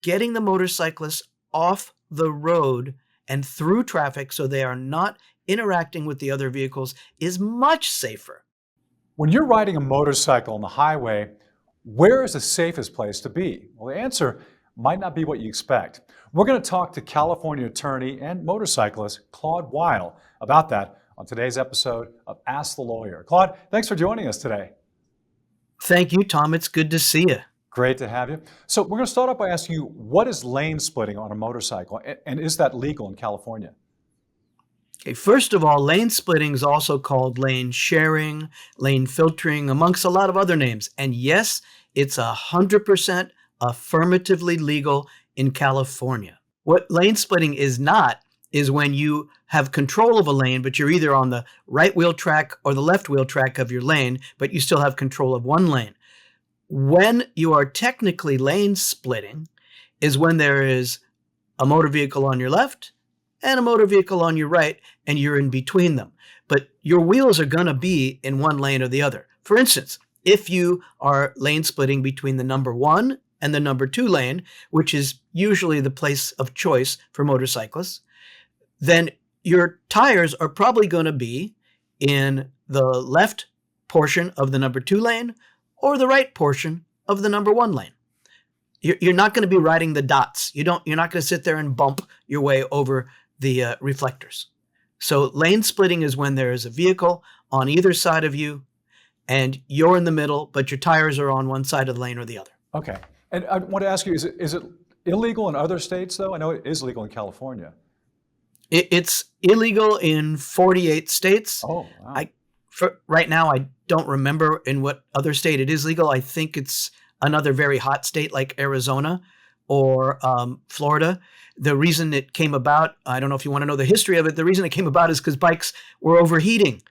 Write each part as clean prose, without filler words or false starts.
getting the motorcyclists off the road and through traffic so they are not interacting with the other vehicles is much safer. When you're riding a motorcycle on the highway, where is the safest place to be? Well, the answer might not be what you expect. We're going to talk to California attorney and motorcyclist Claude Wyle about that on today's episode of Ask the Lawyer. Claude, thanks for joining us today. Thank you, Tom. It's good to see you. Great to have you. So we're going to start off by asking you, what is lane splitting on a motorcycle, and is that legal in California? Okay, first of all, lane splitting is also called lane sharing, lane filtering, amongst a lot of other names. And yes, it's 100% affirmatively legal in California. What lane splitting is not is when you have control of a lane, but you're either on the right wheel track or the left wheel track of your lane, but you still have control of one lane. When you are technically lane splitting is when there is a motor vehicle on your left and a motor vehicle on your right, and you're in between them. But your wheels are going to be in one lane or the other. For instance, if you are lane splitting between the number 1 and the number 2 lane, which is usually the place of choice for motorcyclists, then your tires are probably going to be in the left portion of the number 2 lane or the right portion of the number 1 lane. You're not going to be riding the dots. You're not going to sit there and bump your way over the reflectors. So lane splitting is when there is a vehicle on either side of you and you're in the middle, but your tires are on one side of the lane or the other. Okay. And I want to ask you, is it illegal in other states, though? I know it is legal in California. It's illegal in 48 states. Oh, wow. Right now, I don't remember in what other state it is legal. I think it's another very hot state like Arizona or Florida. The reason it came about, I don't know if you want to know the history of it, the reason it came about is because bikes were overheating.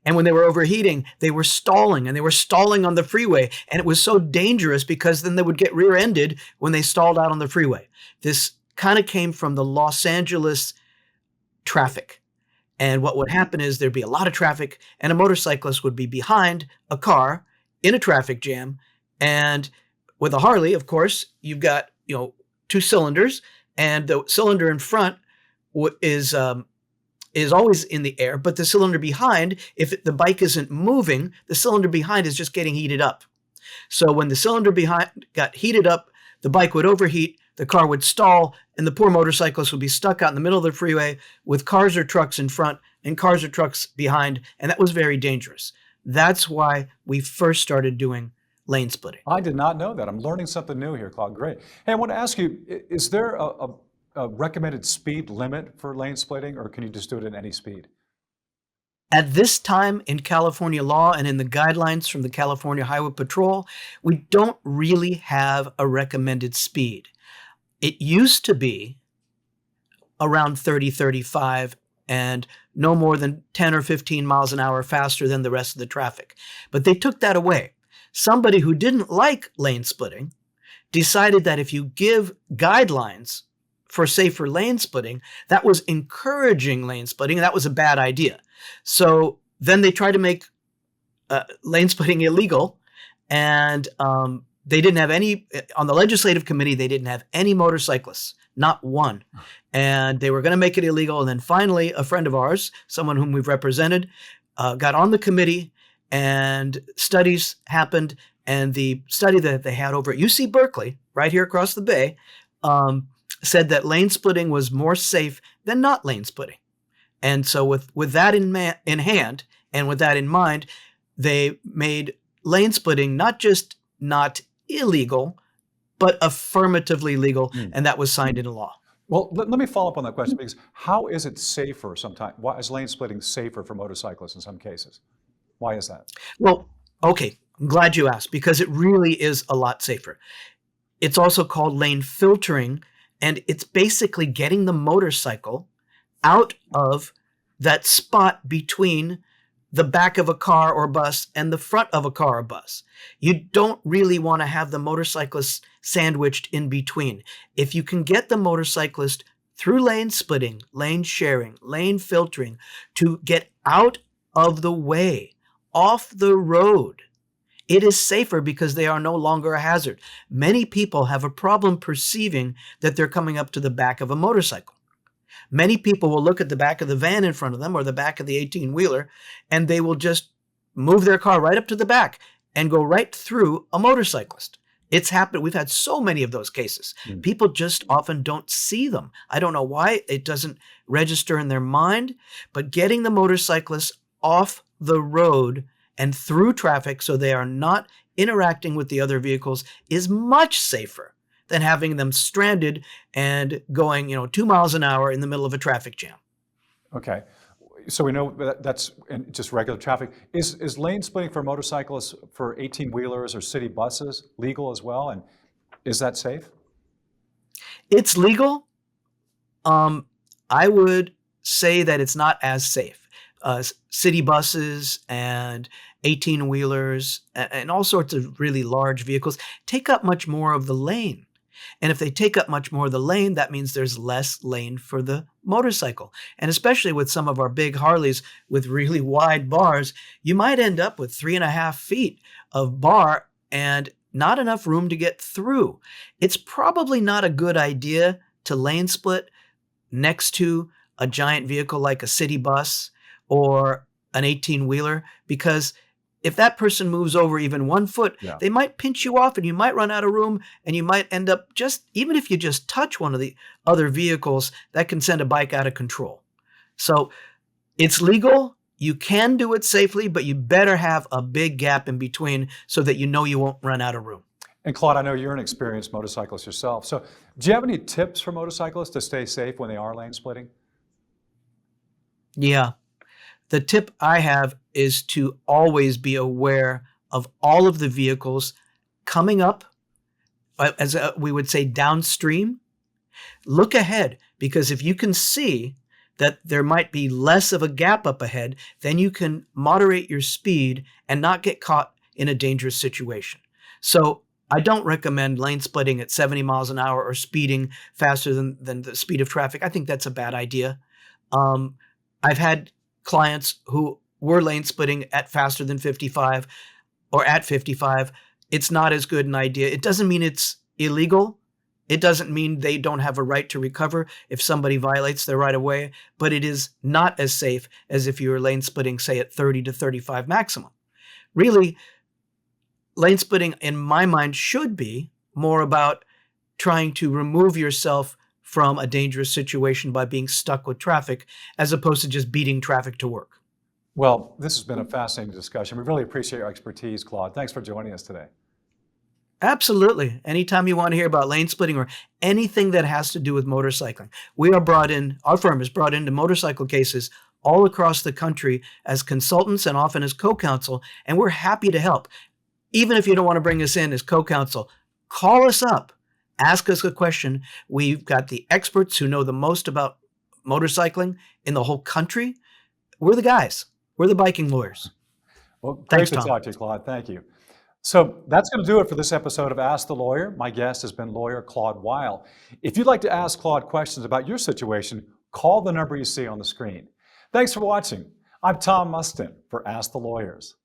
And when they were overheating, they were stalling, and they were stalling on the freeway. And it was so dangerous because then they would get rear-ended when they stalled out on the freeway. This kind of came from the Los Angeles traffic. And what would happen is there'd be a lot of traffic, and a motorcyclist would be behind a car in a traffic jam. And with a Harley, of course, you've got 2 cylinders, and the cylinder in front is always in the air, but the cylinder behind, if the bike isn't moving, the cylinder behind is just getting heated up. So when the cylinder behind got heated up, the bike would overheat, the car would stall, and the poor motorcyclist would be stuck out in the middle of the freeway with cars or trucks in front and cars or trucks behind, and that was very dangerous. That's why we first started doing lane splitting. I did not know that. I'm learning something new here, Claude. Great. Hey, I want to ask you, is there a recommended speed limit for lane splitting, or can you just do it at any speed? At this time in California law and in the guidelines from the California Highway Patrol, we don't really have a recommended speed. It used to be around 30, 35, and no more than 10 or 15 miles an hour faster than the rest of the traffic. But they took that away. Somebody who didn't like lane splitting decided that if you give guidelines for safer lane splitting, that was encouraging lane splitting, and that was a bad idea. So then they tried to make lane splitting illegal, and they didn't have any, on the legislative committee, they didn't have any motorcyclists, not one. And they were going to make it illegal. And then finally, a friend of ours, someone whom we've represented, got on the committee, and studies happened. And the study that they had over at UC Berkeley, right here across the bay, said that lane splitting was more safe than not lane splitting. And so with that in hand and with that in mind, they made lane splitting not just not illegal, but affirmatively legal, and that was signed into law. Well, let me follow up on that question, because how is it safer sometimes? Why is lane splitting safer for motorcyclists in some cases? Why is that? Well, okay, I'm glad you asked, because it really is a lot safer. It's also called lane filtering, and it's basically getting the motorcycle out of that spot between the back of a car or bus and the front of a car or bus. You don't really want to have the motorcyclist sandwiched in between. If you can get the motorcyclist through lane splitting, lane sharing, lane filtering to get out of the way, off the road, It is safer because they are no longer a hazard. Many people have a problem perceiving that they're coming up to the back of a motorcycle. Many people will look at the back of the van in front of them or the back of the 18-wheeler, and they will just move their car right up to the back and go right through a motorcyclist. It's happened. We've had so many of those cases. People just often don't see them. I don't know why it doesn't register in their mind, but getting the motorcyclists off the road and through traffic so they are not interacting with the other vehicles is much safer than having them stranded and going, 2 miles an hour in the middle of a traffic jam. Okay. So we know that's in just regular traffic. Is lane splitting for motorcyclists for 18-wheelers or city buses legal as well? And is that safe? It's legal. I would say that it's not as safe. City buses and 18-wheelers and all sorts of really large vehicles take up much more of the lane. And if they take up much more of the lane, that means there's less lane for the motorcycle. And especially with some of our big Harleys with really wide bars, you might end up with 3.5 feet of bar and not enough room to get through. It's probably not a good idea to lane split next to a giant vehicle like a city bus or an 18-wheeler, because if that person moves over even 1 foot, they might pinch you off and you might run out of room, and you might end up even if you just touch one of the other vehicles, that can send a bike out of control. So it's legal. You can do it safely, but you better have a big gap in between so that you know you won't run out of room. And Claude, I know you're an experienced motorcyclist yourself. So do you have any tips for motorcyclists to stay safe when they are lane splitting? Yeah. The tip I have is to always be aware of all of the vehicles coming up, as we would say, downstream. Look ahead, because if you can see that there might be less of a gap up ahead, then you can moderate your speed and not get caught in a dangerous situation. So I don't recommend lane splitting at 70 miles an hour or speeding faster than the speed of traffic. I think that's a bad idea. I've had clients who were lane splitting at faster than 55 or at 55. It's not as good an idea. It doesn't mean it's illegal. It doesn't mean they don't have a right to recover if somebody violates their right of way, but it is not as safe as if you were lane splitting, say, at 30 to 35 maximum. Really, lane splitting, in my mind, should be more about trying to remove yourself from a dangerous situation by being stuck with traffic, as opposed to just beating traffic to work. Well, this has been a fascinating discussion. We really appreciate your expertise, Claude. Thanks for joining us today. Absolutely. Anytime you want to hear about lane splitting or anything that has to do with motorcycling, our firm is brought into motorcycle cases all across the country as consultants and often as co-counsel, and we're happy to help. Even if you don't want to bring us in as co-counsel, call us up. Ask us a question. We've got the experts who know the most about motorcycling in the whole country. We're the guys. We're the biking lawyers. Well, great Thanks, to Tom. talk to you, Claude. Thank you. So that's going to do it for this episode of Ask the Lawyer. My guest has been lawyer Claude Wyle. If you'd like to ask Claude questions about your situation, call the number you see on the screen. Thanks for watching. I'm Tom Mustin for Ask the Lawyers.